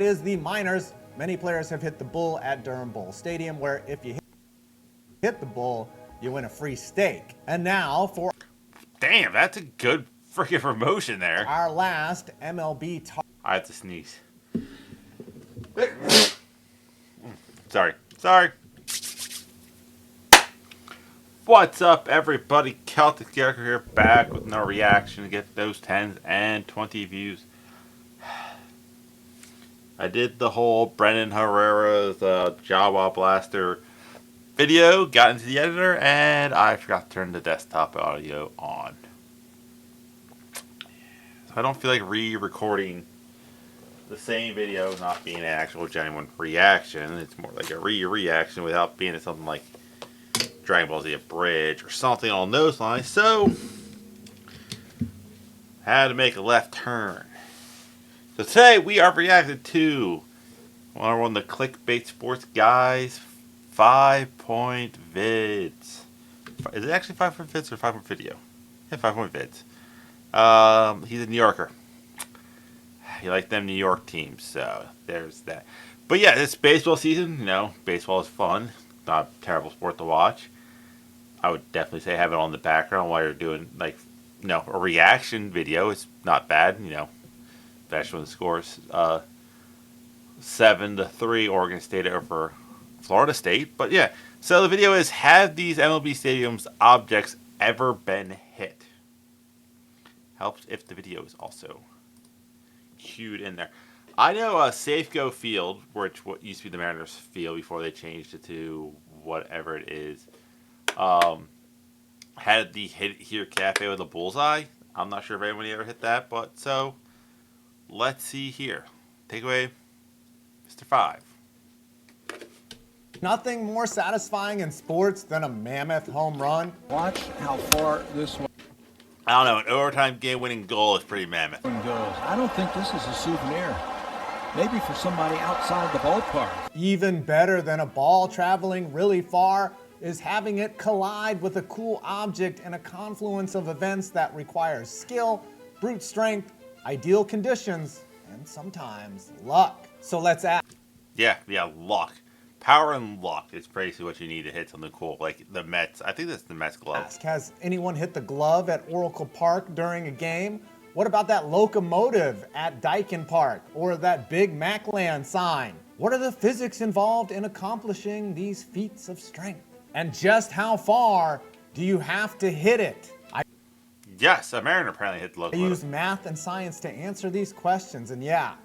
it is the minors. Many players have hit the bull at Durham Bull Stadium, where if you hit the bull, you win a free steak. And now for... Damn, that's a good freaking promotion there. Our last MLB I have to sneeze. Sorry. What's up, everybody? Celtic Jericho here, back with no reaction to get those 10s and 20 views. I did the whole Brendan Herrera's Jawa Blaster video, got into the editor, and I forgot to turn the desktop audio on. So I don't feel like re-recording the same video, not being an actual genuine reaction. It's more like a reaction without being something like Dragon Ball Z Abridged or something along those lines. So, had to make a left turn. So today we are reacting to one of the Clickbait Sports guys 5-point vids. Is it actually 5-point vids or 5-point video? Yeah, 5-point vids. He's a New Yorker. He likes them New York teams, so there's that. But yeah, it's baseball season. You know, baseball is fun. Not a terrible sport to watch. I would definitely say have it on the background while you're doing, like, a reaction video. It's not bad, especially when the scores 7-3 Oregon State over Florida State. But yeah, so the video is, have these MLB stadiums objects ever been hit? Helps if the video is also cued in there. I know Safeco Field, which what used to be the Mariners Field before they changed it to whatever it is, had the Hit It Here Cafe with a bullseye. I'm not sure if anybody ever hit that, but so let's see here. Take away Mr. 5. Nothing more satisfying in sports than a mammoth home run. Watch how far this one I don't know, an overtime game-winning goal is pretty mammoth. goes. I don't think this is a souvenir. Maybe for somebody outside the ballpark. Even better than a ball traveling really far is having it collide with a cool object in a confluence of events that requires skill, brute strength, ideal conditions, and sometimes luck. So let's ask. Yeah, luck. Power and luck is basically what you need to hit something cool, like the Mets. I think that's the Mets glove. Has anyone hit the glove at Oracle Park during a game? What about that locomotive at Dyken Park or that big Macland sign? What are the physics involved in accomplishing these feats of strength? And just how far do you have to hit it? Yes, a Mariner apparently hit the I locomotive. use math and science to answer these questions, and yeah,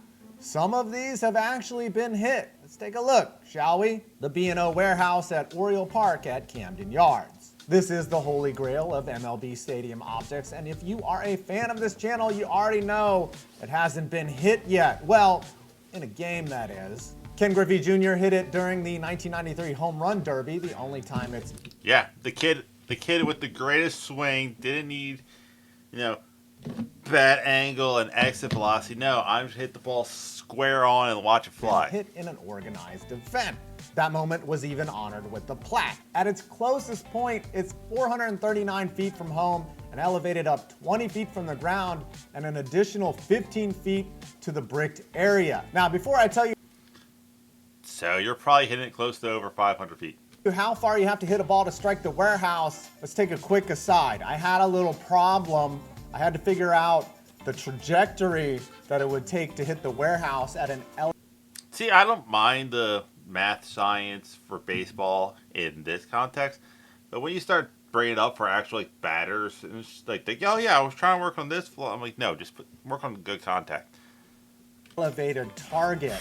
some of these have actually been hit. Let's take a look, shall we? The B&O Warehouse at Oriole Park at Camden Yards. This is the holy grail of MLB stadium objects, and if you are a fan of this channel, you already know it hasn't been hit yet. Well, in a game, that is. Ken Griffey Jr. hit it during the 1993 Home Run Derby, the only time it's... Yeah, the kid with the greatest swing didn't need, bad angle and exit velocity. No, I'm just hit the ball square on and watch it fly. Hit in an organized event. That moment was even honored with the plaque. At its closest point, it's 439 feet from home and elevated up 20 feet from the ground and an additional 15 feet to the bricked area. Now, before I tell you So you're probably hitting it close to over 500 feet. how far you have to hit a ball to strike the warehouse, let's take a quick aside. I had a little problem. I had to figure out the trajectory that it would take to hit the warehouse at an See, I don't mind the math science for baseball in this context, but when you start bringing it up for actual batters, and it's just like, oh yeah, I was trying to work on this flow. I'm like, no, just work on good contact. elevated target.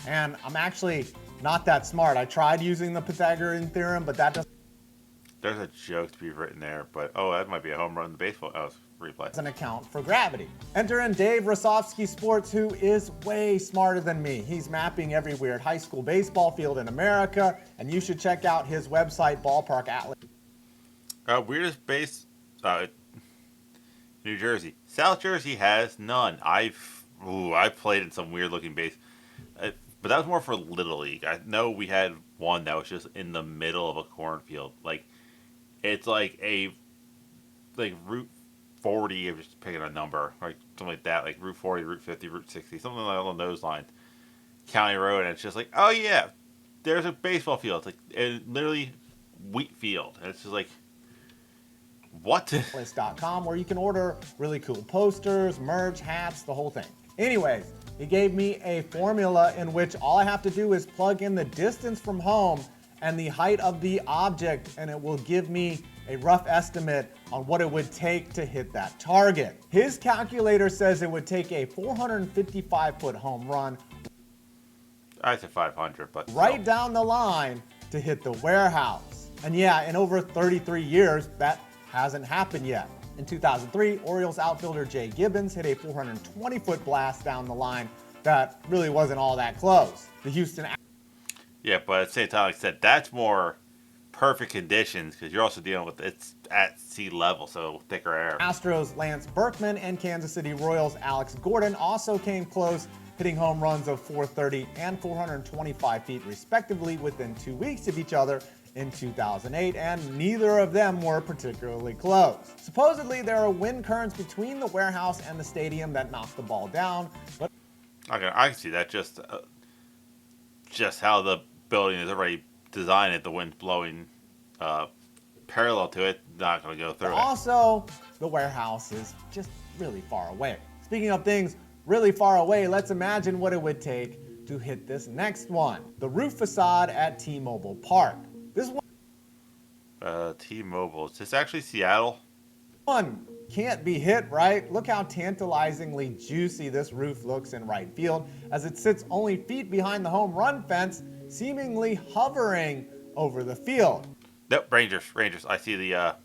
And I'm actually not that smart. I tried using the Pythagorean theorem, but that There's a joke to be written there, but that might be a home run in the baseball. Oh, replay. doesn't account for gravity. Enter in Dave Rosofsky Sports, who is way smarter than me. He's mapping every weird high school baseball field in America, and you should check out his website, Ballpark Atlas. Weirdest base, New Jersey. South Jersey has none. I've played in some weird looking base, but that was more for Little League. I know we had one that was just in the middle of a cornfield. Like, it's like Route 40, just picking a number, like something like that, like Route 40, Route 50, Route 60, something along those lines. county road, and it's just like, oh yeah, there's a baseball field. It's like literally wheat field. And it's just like, what? List.com, where you can order really cool posters, merch, hats, the whole thing. Anyways, he gave me a formula in which all I have to do is plug in the distance from home and the height of the object, and it will give me a rough estimate on what it would take to hit that target. His calculator says it would take a 455-foot home run I said 500, but right down the line to hit the warehouse. And yeah, in over 33 years, that hasn't happened yet. In 2003, Orioles outfielder Jay Gibbons hit a 420-foot blast down the line that really wasn't all that close. The Houston yeah, but at the same time, like I said, that's more perfect conditions because you're also dealing with it's at sea level, so thicker air. Astros Lance Berkman and Kansas City Royals Alex Gordon also came close, hitting home runs of 430 and 425 feet respectively within 2 weeks of each other in 2008, and neither of them were particularly close. Supposedly, there are wind currents between the warehouse and the stadium that knock the ball down, but I can see that just how the building is already designed it, the wind's blowing parallel to it, not going to go through it. Also, the warehouse is just really far away. Speaking of things really far away, let's imagine what it would take to hit this next one. The roof facade at T-Mobile Park. This T-Mobile. Is this actually Seattle? one can't be hit, right? Look how tantalizingly juicy this roof looks in right field as it sits only feet behind the home run fence, seemingly hovering over the field. Nope, Rangers. I see the...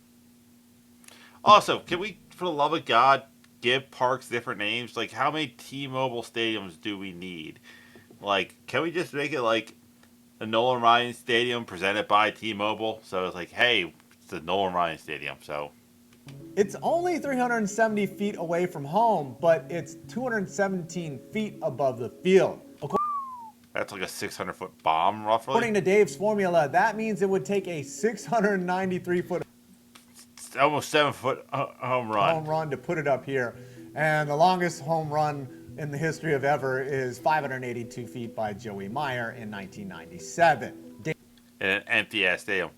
Also, can we, for the love of God, give parks different names? Like, how many T-Mobile stadiums do we need? Like, can we just make it like the Nolan Ryan Stadium presented by T-Mobile? So it's like, hey, it's the Nolan Ryan Stadium, so... It's only 370 feet away from home, but it's 217 feet above the field. That's like a 600-foot bomb, roughly. According to Dave's formula, that means it would take a 693-foot almost 7-foot home run to put it up here. And the longest home run in the history of ever is 582 feet by Joey Meyer in 1997. In an empty-ass stadium.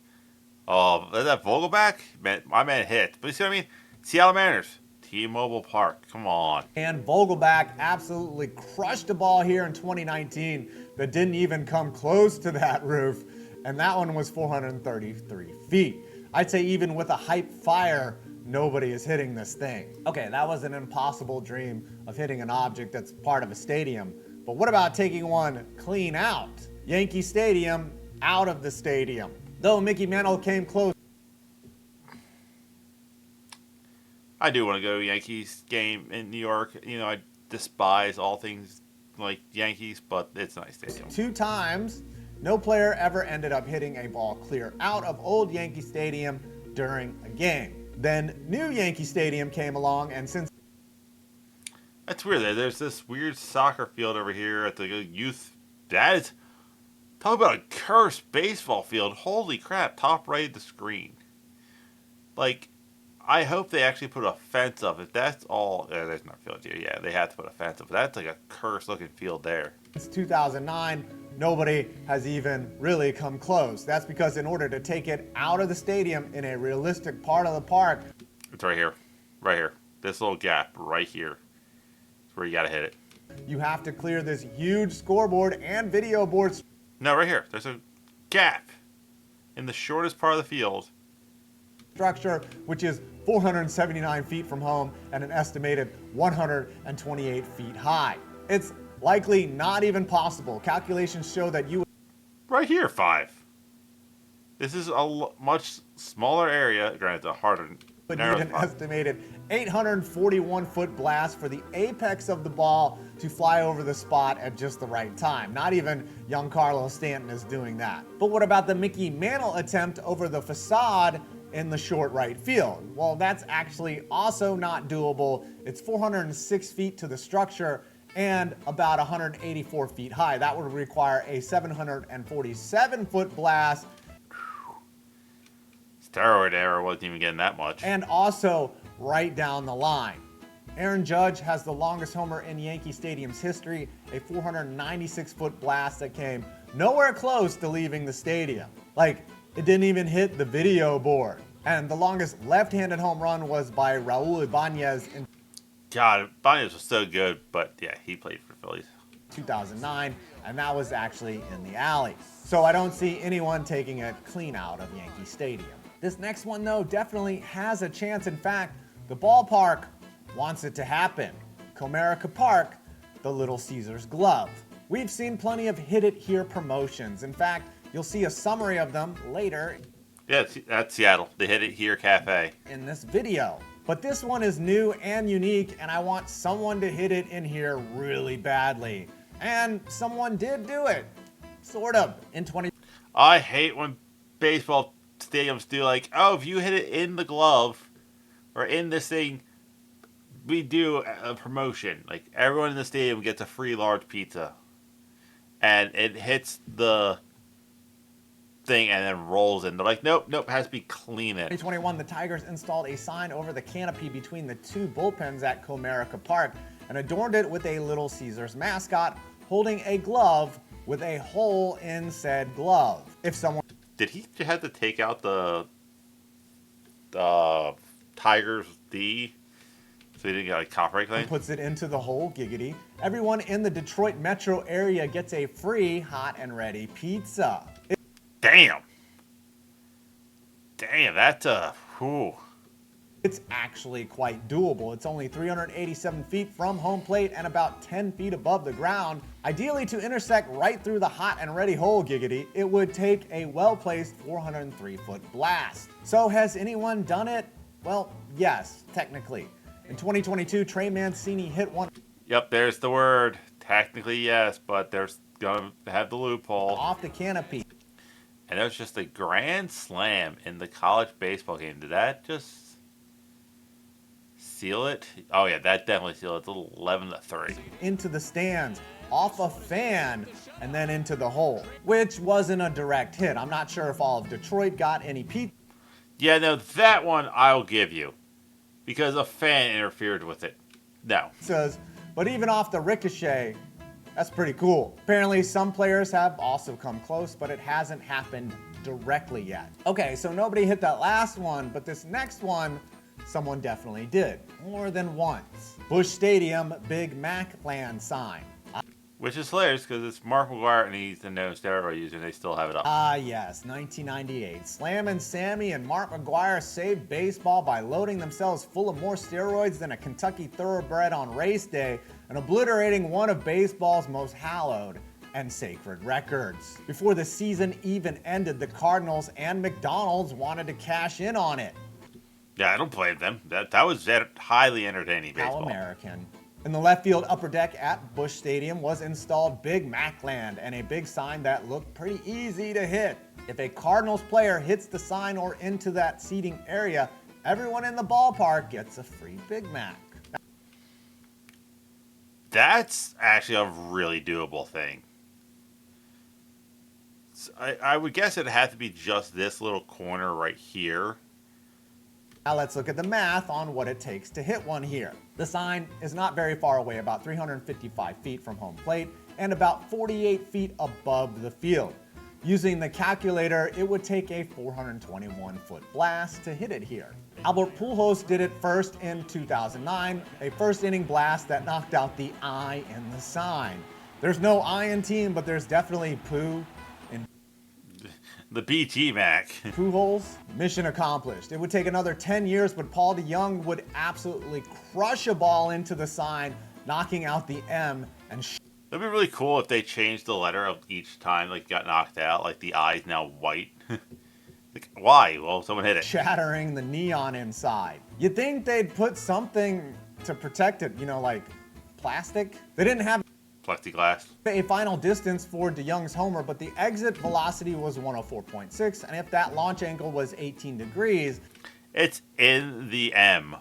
Oh, is that Vogelback? Man, my man hit. But you see what I mean? Seattle Mariners. T-Mobile Park. Come on. And Vogelback absolutely crushed a ball here in 2019 that didn't even come close to that roof. And that one was 433 feet. I'd say even with a hype fire, nobody is hitting this thing. Okay, that was an impossible dream of hitting an object that's part of a stadium. But what about taking one clean out? Yankee Stadium out of the stadium. Though Mickey Mantle came close. I do want to go to a Yankees game in New York. You know, I despise all things like Yankees, but it's a nice stadium. 2 times, no player ever ended up hitting a ball clear out of old Yankee Stadium during a game. Then new Yankee Stadium came along, and since... That's weird. There's this weird soccer field over here at the youth... That is... Talk about a cursed baseball field. Holy crap. Top right of the screen. Like, I hope they actually put a fence up. If that's all... there's no field here. Yeah, they have to put a fence up. That's like a cursed looking field there. Since 2009, nobody has even really come close. That's because in order to take it out of the stadium in a realistic part of the park... It's right here. Right here. This little gap right here. That's where you gotta hit it. You have to clear this huge scoreboard and video board... No, right here. There's a gap in the shortest part of the field. Structure, which is 479 feet from home and an estimated 128 feet high. It's likely not even possible. Calculations show that you... Right here, 5. This is a much smaller area. Granted, it's a harder... But need an estimated 841-foot blast for the apex of the ball to fly over the spot at just the right time. Not even young Carlos Stanton is doing that. But what about the Mickey Mantle attempt over the facade in the short right field? Well, that's actually also not doable. It's 406 feet to the structure and about 184 feet high. That would require a 747-foot blast. Steroid era wasn't even getting that much. And also right down the line. Aaron Judge has the longest homer in Yankee Stadium's history, a 496-foot blast that came nowhere close to leaving the stadium. Like, it didn't even hit the video board. And the longest left-handed home run was by Raul Ibanez in God, Ibanez was so good, but yeah, he played for the Phillies. 2009, and that was actually in the alley. So I don't see anyone taking it clean out of Yankee Stadium. This next one, though, definitely has a chance. In fact, the ballpark wants it to happen. Comerica Park, the Little Caesars glove. We've seen plenty of Hit It Here promotions. In fact, you'll see a summary of them later. Yeah, that's Seattle. The Hit It Here Cafe. In this video. But this one is new and unique, and I want someone to hit it in here really badly. And someone did do it. Sort of. In 20. I hate when baseball stadiums do like, oh, if you hit it in the glove or in this thing, we do a promotion. Like, everyone in the stadium gets a free large pizza. And it hits the thing and then rolls in. They're like, nope, it has to be clean it. 2021, the Tigers installed a sign over the canopy between the two bullpens at Comerica Park and adorned it with a Little Caesars mascot holding a glove with a hole in said glove. If someone... Did he have to take out the Tigers D so he didn't get a copyright claim? puts it into the hole, giggity, everyone in the Detroit metro area gets a free hot and ready pizza. Damn, that's whew. It's actually quite doable. It's only 387 feet from home plate and about 10 feet above the ground. Ideally, to intersect right through the hot and ready hole, giggity, it would take a well-placed 403-foot blast. So has anyone done it? Well, yes, technically. In 2022, Trey Mancini hit one. Yep, there's the word. Technically, yes, but there's going to have the loophole. Off the canopy. And it was just a grand slam in the college baseball game. Did that just seal it? Oh, yeah, that definitely sealed it. It's 11-3. Into the stands, off a fan, and then into the hole, which wasn't a direct hit. I'm not sure if all of Detroit got any pizza. Yeah, no, that one I'll give you. Because a fan interfered with it. No. But even off the ricochet, that's pretty cool. Apparently, some players have also come close, but it hasn't happened directly yet. Okay, so nobody hit that last one, but this next one, someone definitely did. More than once. Busch Stadium, Big Mac Land sign. Which is hilarious because it's Mark McGwire and he's the known steroid user and they still have it up. Ah, yes, 1998. Slam and Sammy and Mark McGwire saved baseball by loading themselves full of more steroids than a Kentucky thoroughbred on race day and obliterating one of baseball's most hallowed and sacred records. Before the season even ended, the Cardinals and McDonald's wanted to cash in on it. Yeah, I don't blame them. That was highly entertaining baseball. How American. In the left field upper deck at Busch Stadium was installed Big Mac Land and a big sign that looked pretty easy to hit. If a Cardinals player hits the sign or into that seating area, everyone in the ballpark gets a free Big Mac. That's actually a really doable thing. I would guess it'd have to be just this little corner right here. Now let's look at the math on what it takes to hit one here. The sign is not very far away, about 355 feet from home plate and about 48 feet above the field. Using the calculator, it would take a 421-foot blast to hit it here. Albert Pujols did it first in 2009, a first-inning blast that knocked out the I in the sign. There's no I in team, but there's definitely Pooh in The BT Mac. Pujols, mission accomplished. It would take another 10 years, but Paul DeYoung would absolutely crush a ball into the sign, knocking out the M and That'd be really cool if they changed the letter of each time like got knocked out. Like the I is now white. Like, why? Well, someone hit it. shattering the neon inside. You'd think they'd put something to protect it, you know, like plastic. They didn't have Plexiglass. a final distance for DeYoung's homer, but the exit velocity was 104.6, and if that launch angle was 18 degrees, It's in the M.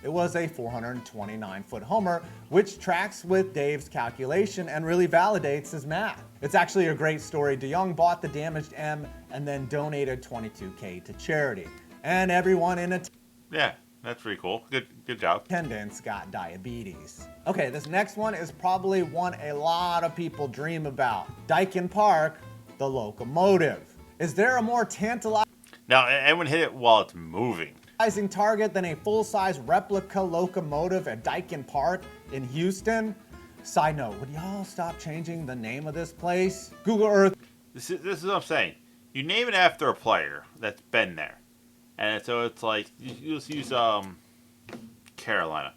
it was a 429-foot homer, which tracks with Dave's calculation and really validates his math. It's actually a great story. DeYoung bought the damaged M and then donated $22K to charity. And everyone in Yeah, That's pretty cool. Good job. Attendants got diabetes. Okay, this next one is probably one a lot of people dream about. Dyken Park, the locomotive. Is there a more tantalizing Now, anyone hit it while it's moving? target than a full-size replica locomotive at Dyken Park in Houston? Side note, would y'all stop changing the name of this place? Google Earth. This is what I'm saying. You name it after a player that's been there. And so it's like, you just use Carolina.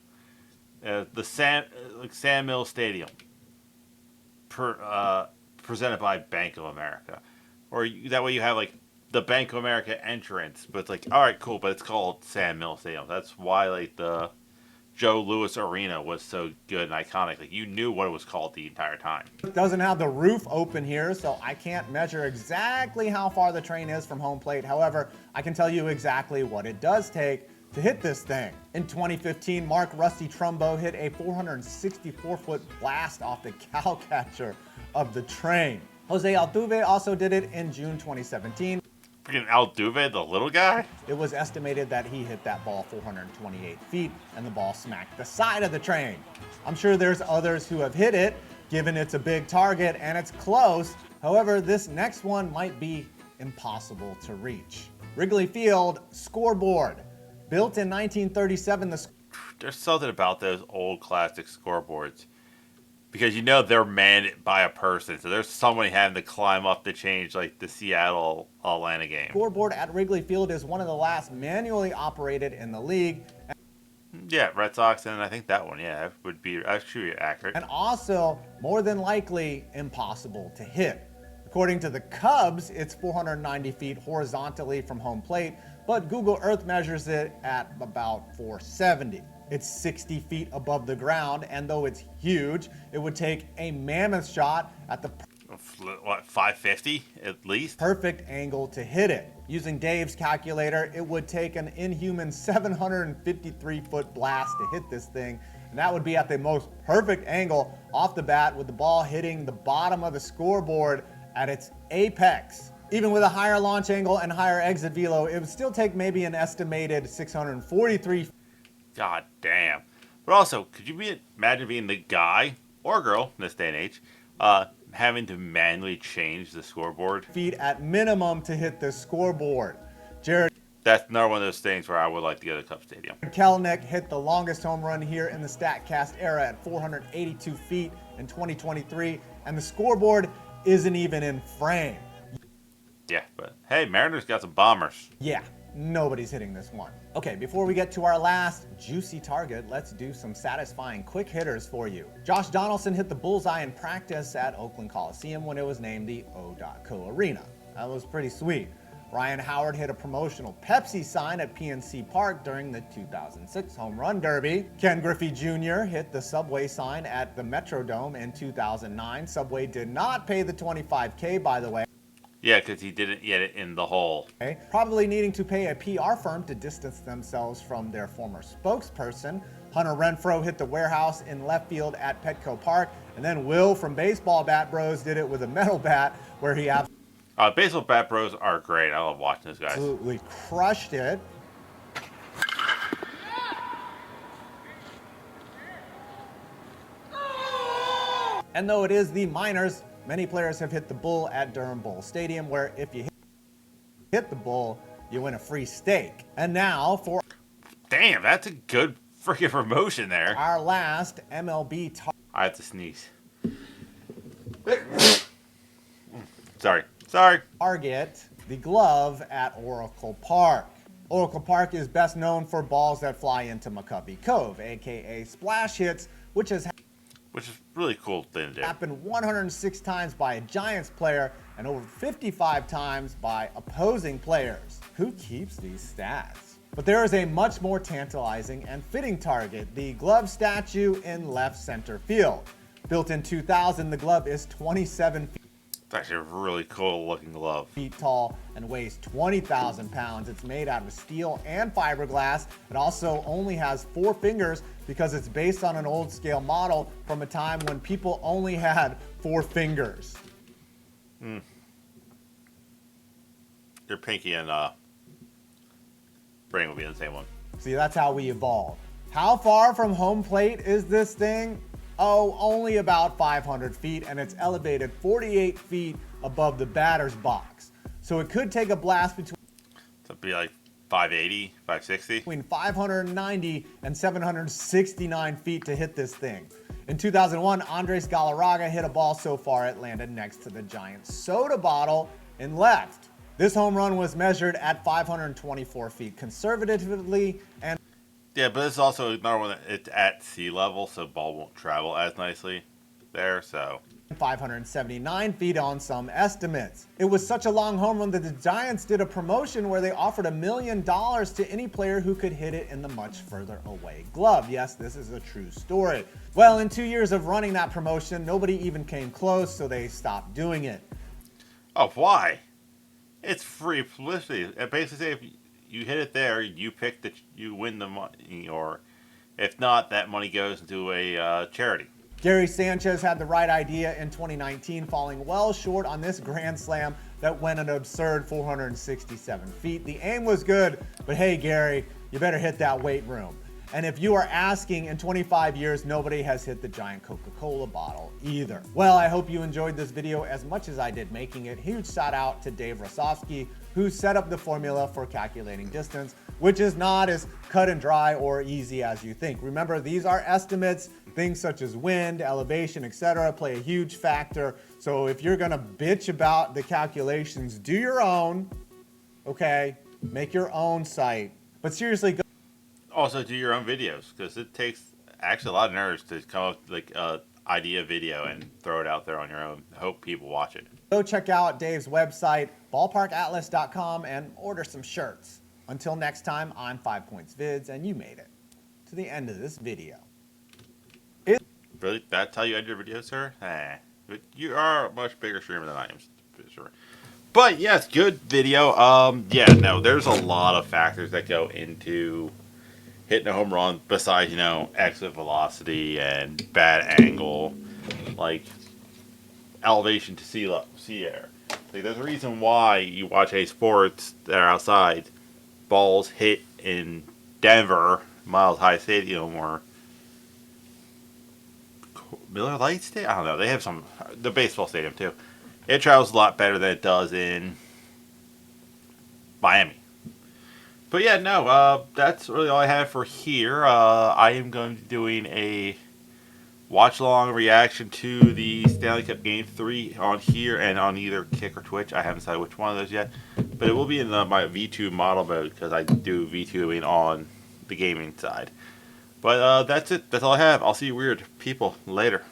The Sam Mills Stadium. Presented by Bank of America. Or that way you have like the Bank of America entrance. But it's like, alright, cool, but it's called Sam Mills Stadium. That's why like the Joe Louis Arena was so good and iconic. Like you knew what it was called the entire time. It doesn't have the roof open here, so I can't measure exactly how far the train is from home plate. However, I can tell you exactly what it does take to hit this thing. In 2015, Mark Rusty Trumbo hit a 464-foot blast off the cowcatcher of the train. Jose Altuve also did it in June 2017. Freaking Altuve, the little guy? It was estimated that he hit that ball 428 feet and the ball smacked the side of the train. I'm sure there's others who have hit it, given it's a big target and it's close. However, this next one might be impossible to reach. Wrigley Field scoreboard. Built in 1937, There's something about those old classic scoreboards. Because you know they're manned by a person, so there's somebody having to climb up to change like the Seattle Atlanta game. scoreboard at Wrigley Field is one of the last manually operated in the league. Yeah, Red Sox, and I think that one, yeah, would be actually accurate. And also, more than likely, impossible to hit. According to the Cubs, it's 490 feet horizontally from home plate, but Google Earth measures it at about 470. It's 60 feet above the ground, and though it's huge, it would take a mammoth shot at the What, 550 at least? perfect angle to hit it. Using Dave's calculator, it would take an inhuman 753-foot blast to hit this thing, and that would be at the most perfect angle off the bat with the ball hitting the bottom of the scoreboard at its apex. Even with a higher launch angle and higher exit velo, it would still take maybe an estimated 643 God damn. But also, could you imagine being the guy or girl in this day and age, having to manually change the scoreboard? feet at minimum to hit this scoreboard. Jared That's another one of those things where I would like to go to Cub Stadium. Kelenic hit the longest home run here in the StatCast era at 482 feet in 2023, and the scoreboard isn't even in frame. Yeah, but hey, Mariners got some bombers. Yeah, nobody's hitting this one. Okay, before we get to our last juicy target, let's do some satisfying quick hitters for you. Josh Donaldson hit the bullseye in practice at Oakland Coliseum when it was named the O.Co Arena. That was pretty sweet. Ryan Howard hit a promotional Pepsi sign at PNC Park during the 2006 Home Run Derby. Ken Griffey Jr. hit the Subway sign at the Metrodome in 2009. Subway did not pay the $25K, by the way. Yeah, because he didn't get it in the hole. Okay, probably needing to pay a PR firm to distance themselves from their former spokesperson. Hunter Renfroe hit the warehouse in left field at Petco Park, and then Will from Baseball Bat Bros did it with a metal bat where he Baseball Bat Bros are great. I love watching those guys. absolutely crushed it. And though it is the minors, many players have hit the bull at Durham Bull Stadium, where if you hit the bull, you win a free steak. And now for Damn, that's a good freaking promotion there. our last MLB I have to sneeze. Sorry. target, the glove at Oracle Park. Oracle Park is best known for balls that fly into McCovey Cove, aka splash hits, which has Which is really cool thing to do. happened 106 times by a Giants player and over 55 times by opposing players. Who keeps these stats? But there is a much more tantalizing and fitting target, the glove statue in left center field. Built in 2000, the glove is 27 It's actually a really cool looking glove. feet tall and weighs 20,000 pounds. It's made out of steel and fiberglass. It also only has 4 fingers because it's based on an old scale model from a time when people only had 4 fingers. Your pinky and ring will be the same one. See, that's how we evolved. How far from home plate is this thing? Oh, only about 500 feet, and it's elevated 48 feet above the batter's box. So it could take a blast So it'd be like 580, 560? between 590 and 769 feet to hit this thing. In 2001, Andres Galarraga hit a ball so far it landed next to the Giants' soda bottle in left. This home run was measured at 524 feet conservatively, and Yeah, but it's also another one that it's at sea level, so ball won't travel as nicely there, so. 579 feet on some estimates. It was such a long home run that the Giants did a promotion where they offered $1 million to any player who could hit it in the much further away glove. Yes, this is a true story. Well, in 2 years of running that promotion, nobody even came close, so they stopped doing it. Oh, why? It's free publicity. It basically say if you hit it there, you pick that you win the money, or if not, that money goes into a charity. Gary Sanchez had the right idea in 2019, falling well short on this grand slam that went an absurd 467 feet. The aim was good, but hey, Gary, you better hit that weight room. And if you are asking, in 25 years, nobody has hit the giant Coca-Cola bottle either. Well, I hope you enjoyed this video as much as I did making it. Huge shout out to Dave Rosofsky, who set up the formula for calculating distance, which is not as cut and dry or easy as you think. Remember, these are estimates. Things such as wind, elevation, etc. play a huge factor. So if you're gonna bitch about the calculations, do your own, okay? Make your own site. But seriously, go Also, do your own videos, because it takes actually a lot of nerves to come up with like a idea video and throw it out there on your own. Hope people watch it. Go check out Dave's website, ballparkatlas.com, and order some shirts. Until next time, I'm 5 Points Vids, and you made it to the end of this video. Really? That's how you end your video, sir? But you are a much bigger streamer than I am, for sure. But yes, good video. Yeah, no, there's a lot of factors that go into hitting a home run besides, exit velocity and bad angle, like elevation to sea air. Like, there's a reason why you watch any sports that are outside, balls hit in Denver, Miles High Stadium, or Miller Lite Stadium? I don't know. They have the baseball stadium too. It travels a lot better than it does in Miami. But yeah, no, that's really all I have for here. I am going to be doing a watch-along reaction to the Stanley Cup Game 3 on here and on either Kick or Twitch. I haven't decided which one of those yet. But it will be in my V2 model mode because I do V2ing on the gaming side. But that's it. That's all I have. I'll see you weird people later.